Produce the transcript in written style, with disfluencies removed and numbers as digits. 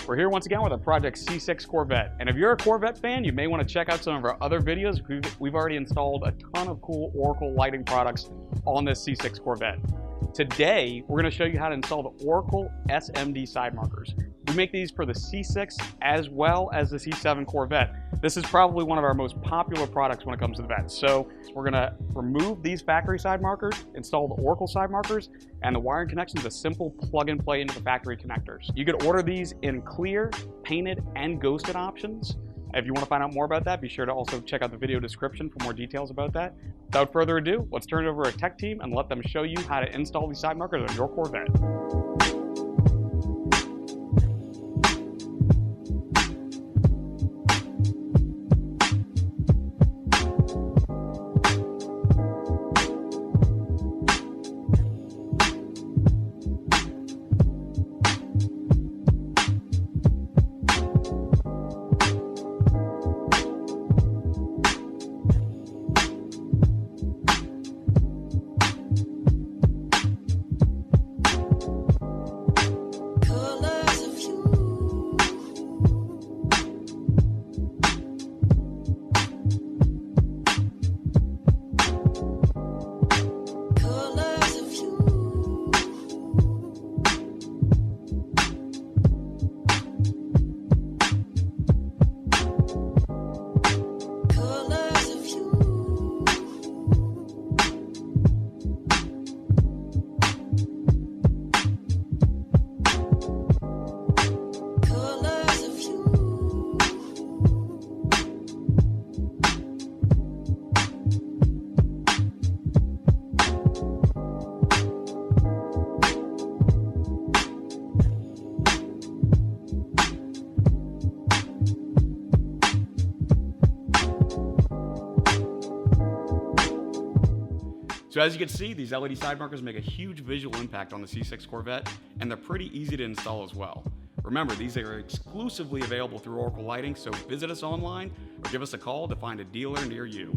We're here once again with a Project C6 Corvette. And if you're a Corvette fan, you may want to check out some of our other videos. We've already installed a ton of cool Oracle lighting products on this C6 Corvette. Today, we're going to show you how to install the Oracle SMD Sidemarkers. We make these for the C6 as well as the C7 Corvette. This is probably one of our most popular products when it comes to the vet. So we're going to remove these factory side markers, install the Oracle side markers, and the wiring connection is a simple plug and play into the factory connectors. You can order these in clear, painted, and ghosted options. If you want to find out more about that, be sure to also check out the video description for more details about that. Without further ado, let's turn it over to our tech team and let them show you how to install these side markers on your Corvette. So as you can see, these LED side markers make a huge visual impact on the C6 Corvette, and they're pretty easy to install as well. Remember, these are exclusively available through Oracle Lighting, so visit us online or give us a call to find a dealer near you.